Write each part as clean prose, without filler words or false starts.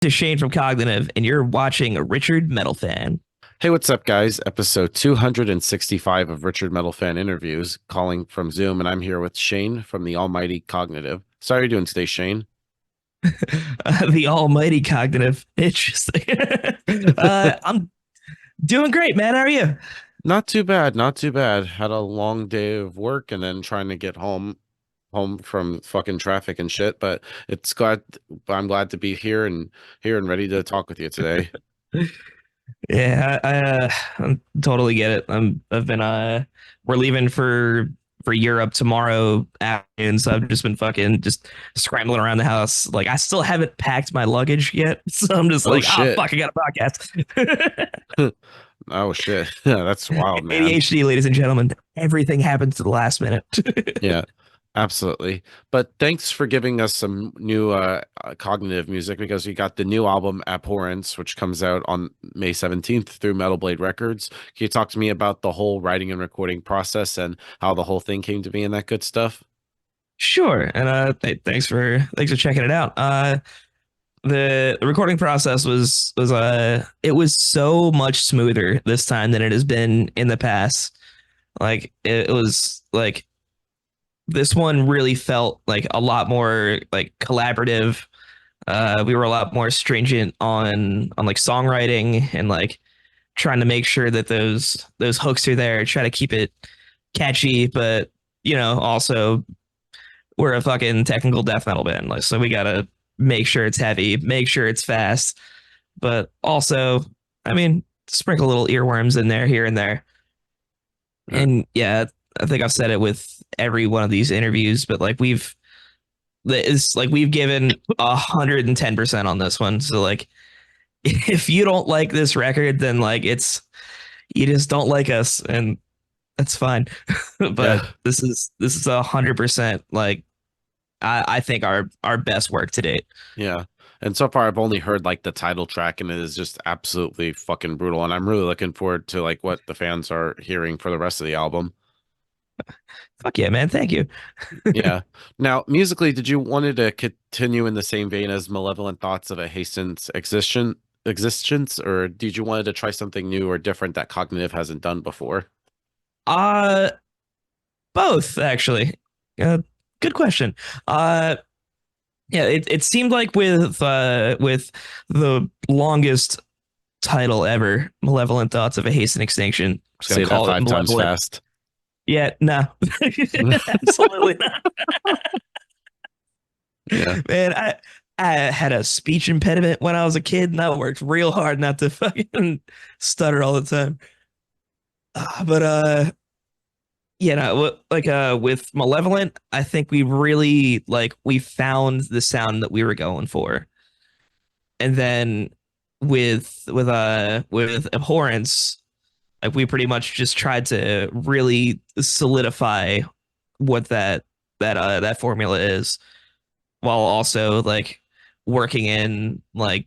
To Shane from Cognitive, and you're watching a Richard Metal Fan. Hey, what's up, guys? Episode 265 of Richard Metal Fan Interviews, calling from Zoom, and I'm here with Shane from the Almighty Cognitive. So, how are you doing today, Shane? The almighty Cognitive. Interesting. I'm doing great, man. How are you? Not too bad, not too bad. Had a long day of work and then trying to get home from fucking traffic and shit, but I'm glad to be here and ready to talk with you today. Yeah, I totally get it. I've been we're leaving for Europe tomorrow afternoon, so I've just been fucking just scrambling around the house. Like I still haven't packed my luggage yet, so I'm just Oh like, shit. fuck, I got a podcast. Oh shit. Yeah, that's wild, man. ADHD, ladies and gentlemen. Everything happens to the last minute. Yeah. Absolutely. But thanks for giving us some new cognitive music because we got the new album Abhorrence, which comes out on May 17th through Metal Blade Records. Can you talk to me about the whole writing and recording process and how the whole thing came to be and that good stuff? Sure, and thanks for checking it out. The recording process was it was so much smoother this time than it has been in the past. Like it was like this one really felt like a lot more like collaborative. We were a lot more stringent on like songwriting and like trying to make sure that those hooks are there, try to keep it catchy, but also we're a fucking technical death metal band, like so we gotta make sure it's heavy, make sure it's fast, but also, I mean, sprinkle little earworms in there here and there. Uh, And yeah, I think I've said it with every one of these interviews, but like we've given 110% on this one. So like, if you don't like this record, then like you just don't like us, and that's fine. But yeah. this is 100% like I think our best work to date. Yeah. And so far I've only heard like the title track and it is just absolutely fucking brutal. And I'm really looking forward to like what the fans are hearing for the rest of the album. Fuck yeah, man! Thank you. Yeah. Now, musically, did you wanted to continue in the same vein as Malevolent Thoughts of a Hastened existence, or did you wanted to try something new or different that Cognitive hasn't done before? Uh, Both actually. Uh, Good question. Uh, yeah, it seemed like with the longest title ever, Malevolent Thoughts of a Hasten Extinction. Just gonna Say that call it 5 times Malevolent. fast. Yeah, no, absolutely not. Yeah. Man, I had a speech impediment when I was a kid, and I worked real hard not to fucking stutter all the time. But like with Malevolent, I think we really like we found the sound that we were going for. And then with Abhorrence, like we pretty much just tried to really solidify what that formula is, while also like working in like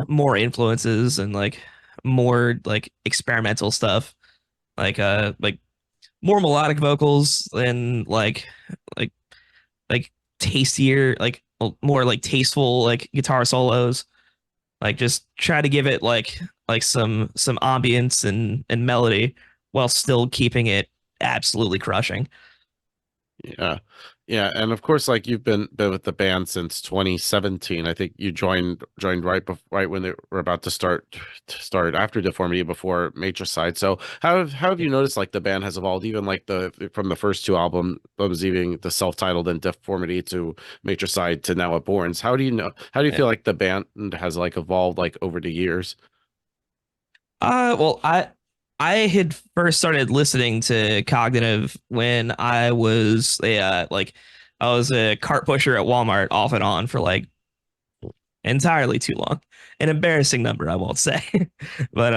more influences and like more like experimental stuff, like more melodic vocals and like like tastier, like more like tasteful like guitar solos. Like just try to give it like some ambience and melody while still keeping it absolutely crushing. Yeah. Yeah, and of course, like you've been with the band since 2017. I think you joined right when they were about to start after Deformity before Matricide. So how have you noticed like the band has evolved even like the from the first two albums, even the self-titled and Deformity to Matricide to now Abhorrence? How do you Yeah. feel like the band has like evolved like over the years? Well, I had first started listening to Cognitive when I was a cart pusher at Walmart off and on for like entirely too long. An embarrassing number, I won't say. But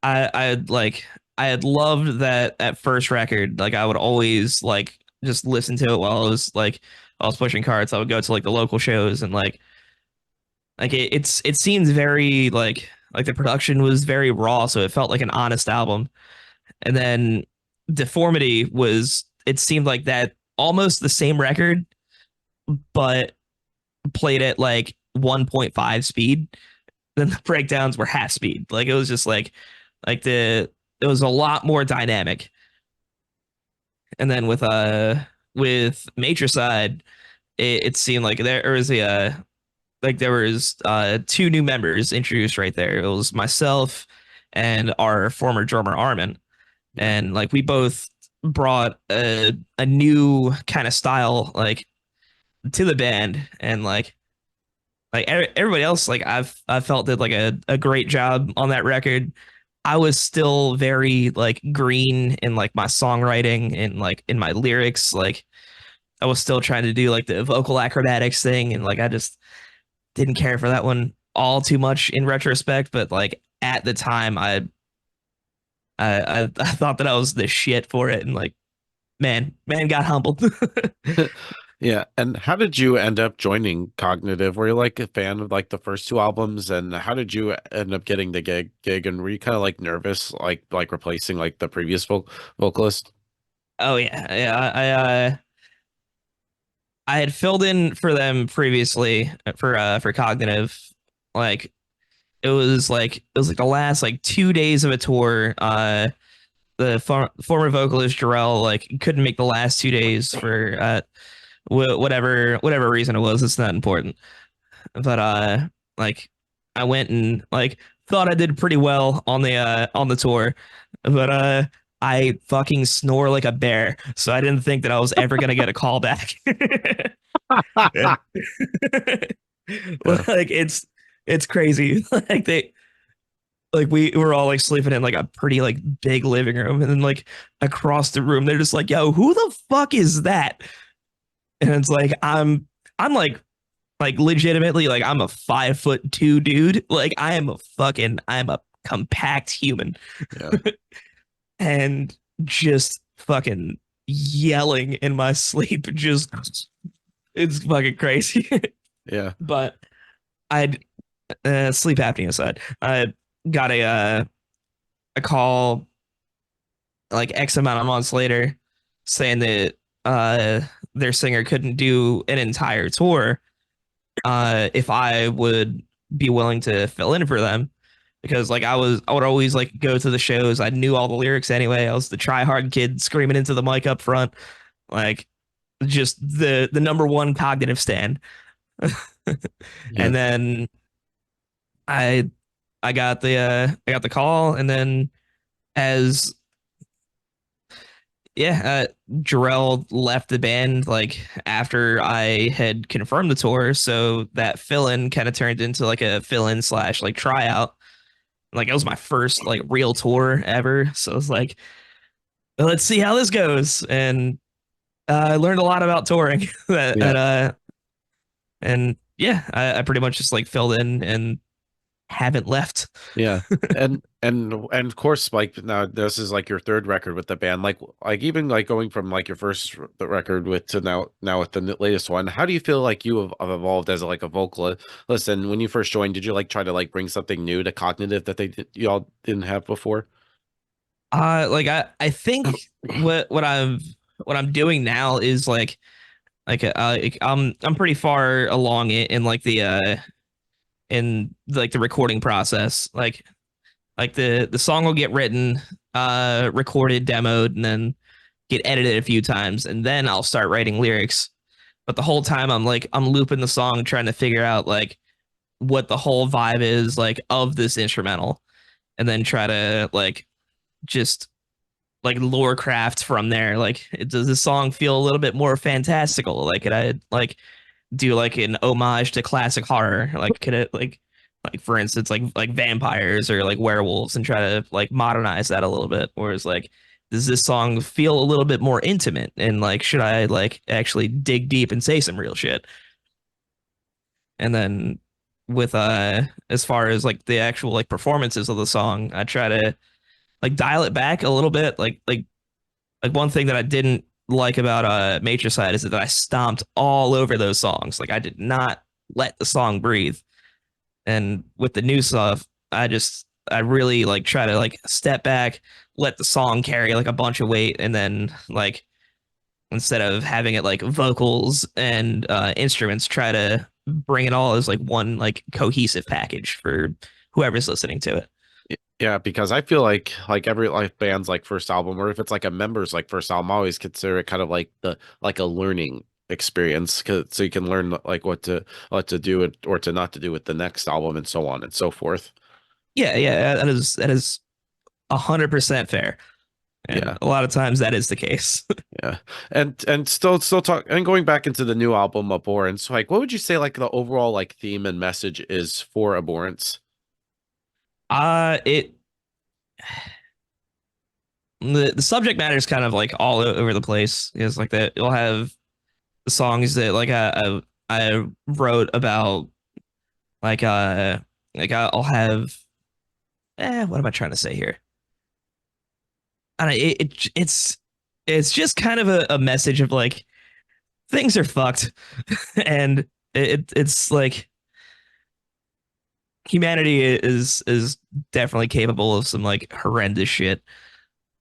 I had like I had loved that first record. Like I would always like just listen to it while I was pushing carts. I would go to like the local shows and like it seems very like the production was very raw, so it felt like an honest album. And then Deformity was it seemed like that almost the same record, but played it like 1.5 speed, then the breakdowns were half speed. Like it was just like the it was a lot more dynamic. And then with Matricide, it seemed like there was a like there was two new members introduced right there. It was myself and our former drummer Armin, Yeah. and like we both brought a new kind of style like to the band, and like everybody else, like I felt did like a great job on that record. I was still very like green in like my songwriting and like in my lyrics. Like I was still trying to do like the vocal acrobatics thing, and like I just didn't care for that one all too much in retrospect. But like at the time, I thought that I was the shit for it, and like man got humbled. Yeah. And how did you end up joining Cognitive? Were you like a fan of like the first two albums? And how did you end up getting the gig? And were you kind of like nervous, like replacing like the previous vocalist? Oh yeah. I had filled in for them previously for Cognitive. Like it was like the last like 2 days of a tour. The former vocalist Jarrell like couldn't make the last 2 days for whatever reason it was. It's not important. But like I went and like thought I did pretty well on the tour, but I fucking snore like a bear, so I didn't think that I was ever gonna get a call back. Yeah. Like it's crazy. Like we were all like sleeping in like a pretty like big living room, and then like across the room they're just like, "Yo, who the fuck is that?" And it's like I'm like legitimately like I'm a 5'2" dude. Like I'm a compact human, Yeah. and just fucking yelling in my sleep. Just it's fucking crazy. Yeah. But I'd sleep apnea aside, I got a call like X amount of months later saying that uh their singer couldn't do an entire tour if I would be willing to fill in for them, because like I would always like go to the shows. I knew all the lyrics anyway. I was the try hard kid screaming into the mic up front, like just the number one cognitive stand. Yeah. And then I I got the call, and then as yeah, Jarrell left the band like after I had confirmed the tour, so that fill in kind of turned into like a fill in slash like tryout. Like it was my first like real tour ever, so it was like, well, let's see how this goes. And I learned a lot about touring. Yeah. And yeah, I pretty much just like filled in and haven't left. Yeah. And of course, like now this is like your third record with the band. Like even like going from like your first record with to now with the latest one. How do you feel like you have evolved as like a vocalist? Listen, when you first joined, did you like try to like bring something new to Cognitive that y'all didn't have before? Like I think what I'm doing now is I'm pretty far along in like the recording process. Like the song will get written, recorded, demoed, and then get edited a few times, and then I'll start writing lyrics. But the whole time I'm looping the song, trying to figure out like what the whole vibe is like of this instrumental, and then try to like just like lore craft from there. Like, does the song feel a little bit more fantastical? Like, could I like do like an homage to classic horror? Like, could it like for instance like vampires or like werewolves, and try to like modernize that a little bit? Whereas like, does this song feel a little bit more intimate? And like, should I like actually dig deep and say some real shit? And then with as far as like the actual like performances of the song, I try to like dial it back a little bit. Like one thing that I didn't like about Matricide is that I stomped all over those songs. Like I did not let the song breathe. And with the new stuff, I really like try to like step back, let the song carry like a bunch of weight, and then like instead of having it like vocals and instruments, try to bring it all as like one like cohesive package for whoever's listening to it. Yeah, because I feel like every like band's like first album, or if it's like a member's like first album, I always consider it kind of like the like a learning experience, so you can learn like what to do or to not to do with the next album and so on and so forth. Yeah, yeah, that is 100% fair, and Yeah, a lot of times that is the case. yeah, and still talk and going back into the new album Abhorrence, like what would you say like the overall like theme and message is for Abhorrence? It the subject matter is kind of like all over the place. It's like that you'll have songs that like I wrote about like I'll have what am I trying to say here? I don't know, it's just kind of a message of like things are fucked and it's like humanity is definitely capable of some like horrendous shit,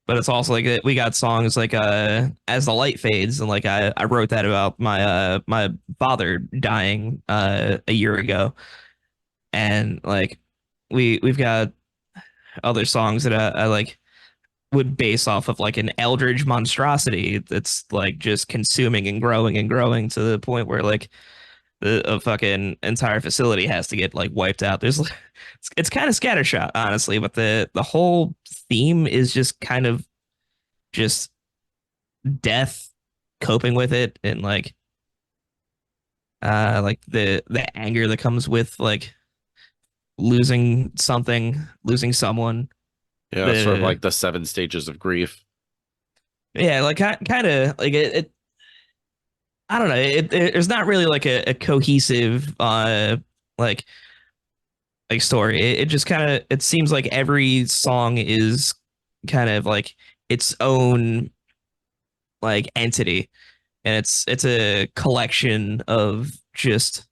but it's also like we got songs like as the light fades, and like I wrote that about my father dying a year ago, and like we've got other songs that I like would base off of like an eldritch monstrosity that's like just consuming and growing to the point where like a fucking entire facility has to get like wiped out. There's like, it's kind of scattershot, honestly, but the whole theme is just kind of just death, coping with it, and like the anger that comes with like losing something, losing someone. Yeah, sort of The like the seven stages of grief. Yeah, like kind of like it I don't know. There's not really like a cohesive like like story. It just kind of it seems like every song is kind of like its own like entity, and it's a collection of just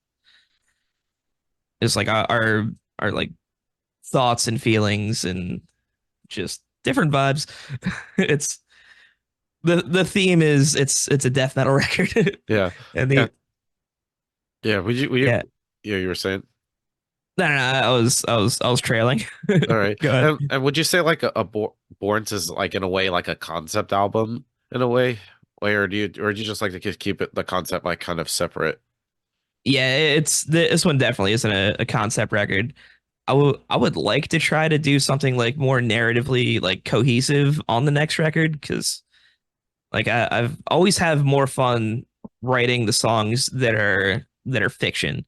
like our like thoughts and feelings and just different vibes. It's the theme is it's a death metal record, Yeah, and yeah, the yeah. Would you? yeah. Yeah, you were saying. No, no, no, I was trailing. All right. Go ahead. And would you say like Borns is like in a way like a concept album in a way? Or do you just like to keep it the concept like kind of separate? Yeah, this one definitely isn't a concept record. I would like to try to do something like more narratively like cohesive on the next record, because like I've always have more fun writing the songs that are fiction,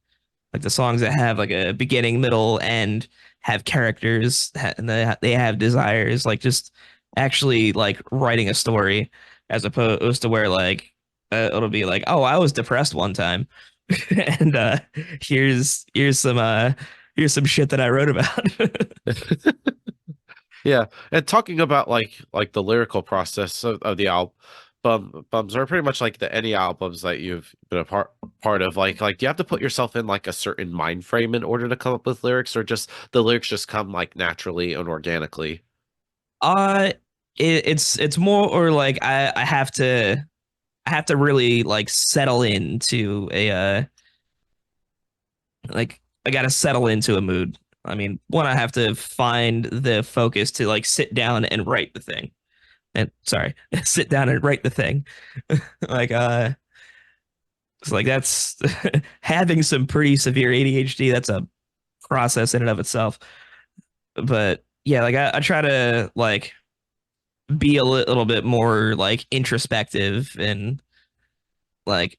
like the songs that have like a beginning, middle, end, have characters, and they have desires, like just actually like writing a story, as opposed to where like it'll be like, oh, I was depressed one time, and here's some shit that I wrote about. Yeah. And talking about like the lyrical process of the album bums are pretty much like the any albums that you've been a part of. Like do you have to put yourself in like a certain mind frame in order to come up with lyrics, or just the lyrics just come like naturally and organically? uh it's more or like I have to really like settle into a like I gotta settle into a mood. I mean, one, I have to find the focus to like sit down and write the thing. And sorry, sit down and write the thing. like it's like that's having some pretty severe ADHD. That's a process in and of itself. But yeah, like I try to like be a little bit more like introspective and like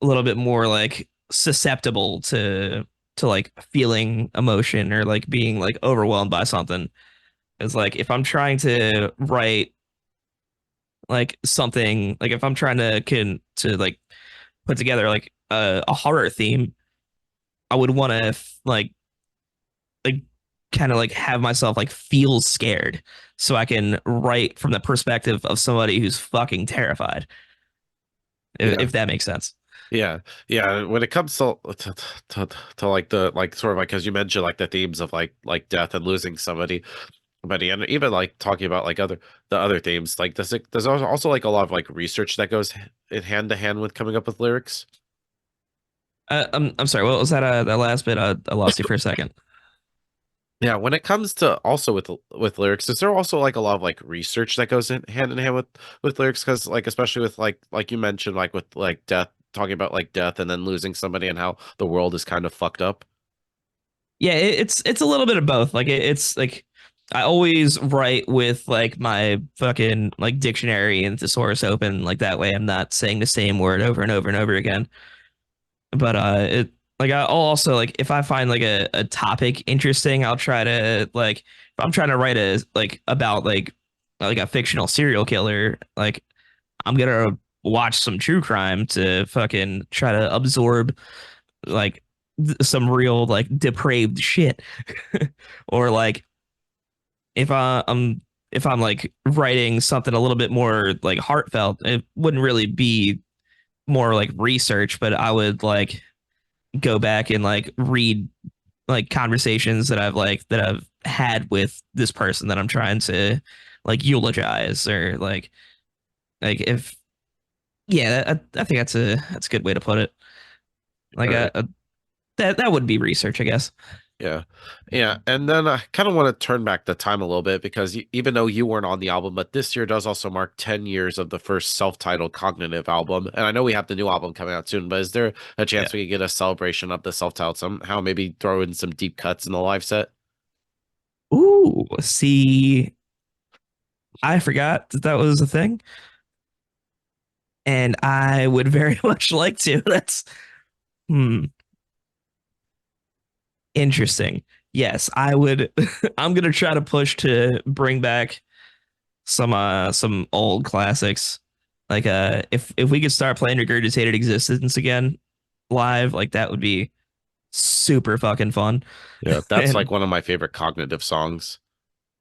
a little bit more like susceptible to like feeling emotion or like being like overwhelmed by something. It's like if I'm trying to write like something, like if I'm trying to like put together like a horror theme, I would want to like kind of like have myself like feel scared so I can write from the perspective of somebody who's fucking terrified, Yeah. if that makes sense. Yeah, yeah. When it comes to like the like sort of like as you mentioned like the themes of like death and losing somebody, and even like talking about like the other themes, like there's also like a lot of like research that goes in hand to hand with coming up with lyrics. I'm sorry. What was that? That last bit? I lost you for a second. Yeah, when it comes to also with lyrics, is there also like a lot of like research that goes in hand with lyrics? Because like especially with like you mentioned like with like death, talking about like death and then losing somebody and how the world is kind of fucked up. Yeah, it's a little bit of both. Like it's like I always write with like my fucking like dictionary and thesaurus open. Like that way, I'm not saying the same word over and over and over again. But it like I'll also like if I find like a topic interesting, I'll try to like if I'm trying to write a like about like a fictional serial killer, like I'm gonna watch some true crime to fucking try to absorb like some real like depraved shit. Or like if if I'm like writing something a little bit more like heartfelt, it wouldn't really be more like research, but I would like go back and like read like conversations that I've had with this person that I'm trying to like eulogize or like if yeah, I think that's a good way to put it. Like All right. that would be research, I guess. Yeah. Yeah. And then I kind of want to turn back the time a little bit because even though you weren't on the album, but this year does also mark 10 years of the first self-titled Cognitive album. And I know we have the new album coming out soon, but is there a Yeah. chance we could get a celebration of the self-titled somehow? Maybe throw in some deep cuts in the live set? Ooh, see, I forgot that that was a thing, and I would very much like to. That's hmm, interesting. Yes, I would. I'm gonna try to push to bring back some old classics. Like if we could start playing Regurgitated Existence again live, like that would be super fucking fun. Yeah, that's like And one of my favorite Cognitive songs.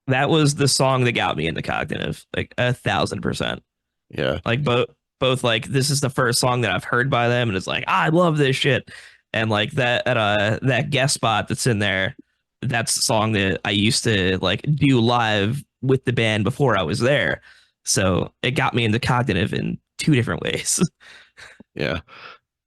that was the song that got me into Cognitive, like 1,000%. Yeah. Like both like this is the first song that I've heard by them, and it's like I love this shit. And like that guest spot that's in there, that's the song that I used to like do live with the band before I was there. So it got me into Cognitive in two different ways. Yeah.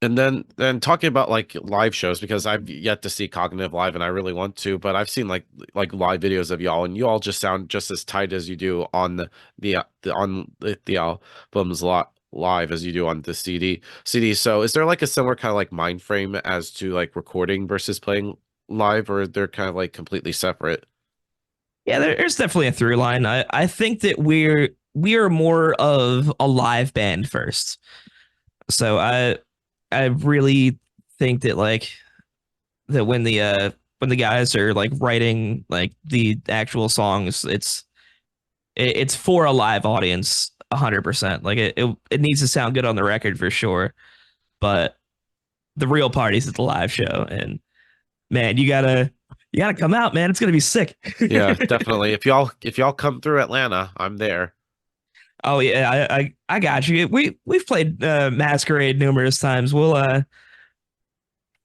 And then talking about like live shows because I've yet to see Cognitive live and I really want to, but I've seen like live videos of y'all and you all just sound just as tight as you do on the albums lot live as you do on the CD. So is there like a similar kind of like mind frame as to like recording versus playing live, or they're kind of like completely separate? Yeah, there's definitely a through line. I think that we are more of a live band first. So I really think that like that when the guys are like writing like the actual songs, it's for a live audience 100%. Like it needs to sound good on the record for sure, but the real party's at the live show, and man, you gotta come out, man. It's gonna be sick. Yeah, definitely. If y'all come through Atlanta, I'm there. Oh yeah, I got you. We've played Masquerade numerous times. We'll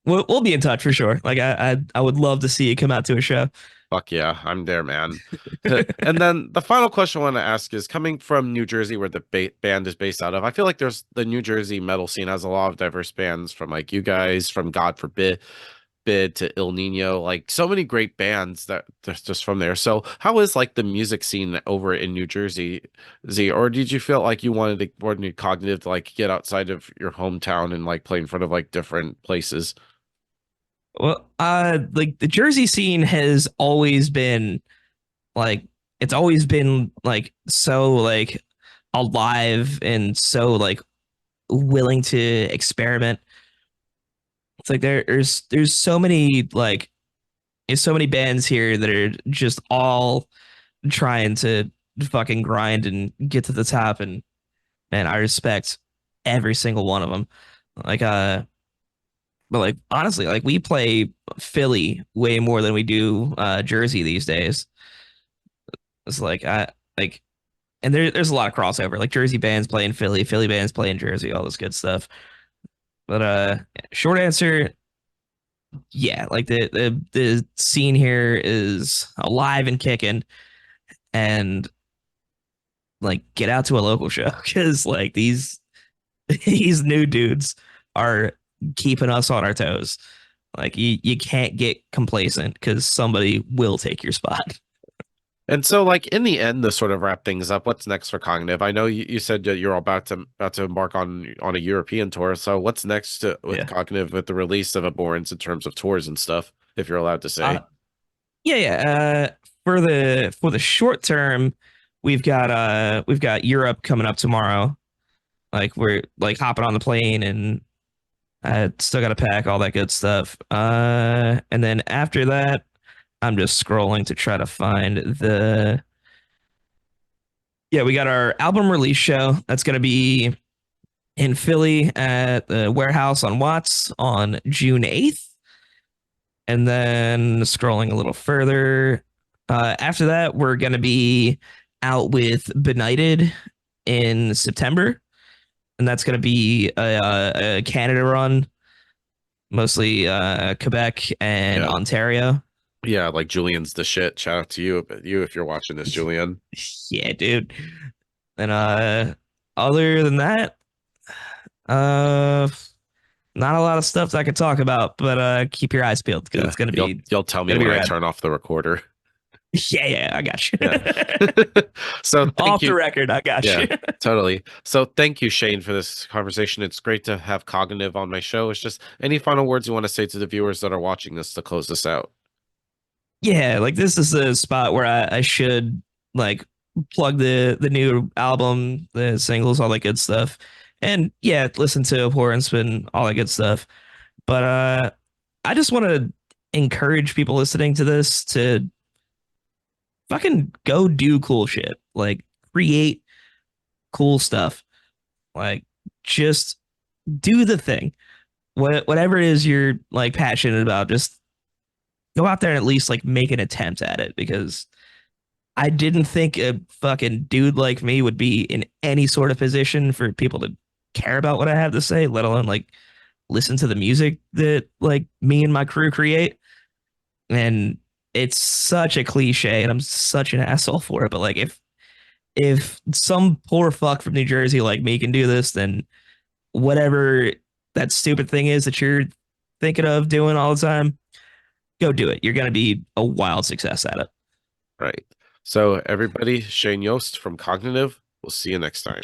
be in touch for sure. Like I would love to see you come out to a show. Fuck yeah, I'm there, man. And then the final question I want to ask is coming from New Jersey, where the band is based out of. I feel like there's the New Jersey metal scene has a lot of diverse bands from like you guys, from God Forbid, Bid to Il Nino, like so many great bands that that's just from there. So how is like the music scene over in New Jersey, Z? Or did you feel like you wanted to more Cognitive to like get outside of your hometown and like play in front of like different places? Well, like the Jersey scene has always been like it's always been like so like alive and so like willing to experiment. It's like there's so many like there's so many bands here that are just all trying to fucking grind and get to the top, and man, I respect every single one of them. Like but like honestly, like we play Philly way more than we do Jersey these days. It's like I like and there's a lot of crossover. Like Jersey bands play in Philly, Philly bands play in Jersey, all this good stuff. But short answer, yeah, like the scene here is alive and kicking, and like get out to a local show because like these these new dudes are keeping us on our toes. Like you can't get complacent because somebody will take your spot. And so, like in the end, to sort of wrap things up, what's next for Cognitive? I know you said that you're about to embark on a European tour. So, what's next with Yeah. Cognitive with the release of Abhorrence in terms of tours and stuff, if you're allowed to Uh, say? yeah. For the short term, we've got Europe coming up tomorrow. Like we're like hopping on the plane and I still got to pack all that good stuff. And then after that, I'm just scrolling to try to find the. Yeah, we got our album release show. That's gonna be in Philly at the warehouse on Watts on June 8th. And then scrolling a little further, after that, we're going to be out with Benighted in September. And that's going to be a Canada run, mostly Quebec and Yeah, Ontario. yeah, like Julian's the shit. Shout out to you if you're watching this, Julian. Yeah, dude. And other than that, uh, not a lot of stuff that I could talk about, but keep your eyes peeled because Yeah, it's gonna be you'll tell me gonna be when I rad. turn off the recorder. Yeah, yeah, I got you. Yeah. So thank Off the you. record, I got Yeah, you. totally. So thank you, Shane, for this conversation. It's great to have Cognitive on my show. It's just any final words you want to say to the viewers that are watching this to close this out? Yeah, like this is a spot where I should like plug the new album, the singles, all that good stuff. And yeah, listen to Aborrhence and all that good stuff. But I just want to encourage people listening to this to fucking go do cool shit. Like create cool stuff. Like just do the thing. Whatever it is you're like passionate about, just go out there and at least like make an attempt at it because I didn't think a fucking dude like me would be in any sort of position for people to care about what I have to say, let alone like listen to the music that like me and my crew create. And it's such a cliche and I'm such an asshole for it. But like if some poor fuck from New Jersey like me can do this, then whatever that stupid thing is that you're thinking of doing all the time, go do it. You're gonna be a wild success at it. Right. So everybody, Shane Yost from Cognitive. We'll see you next time.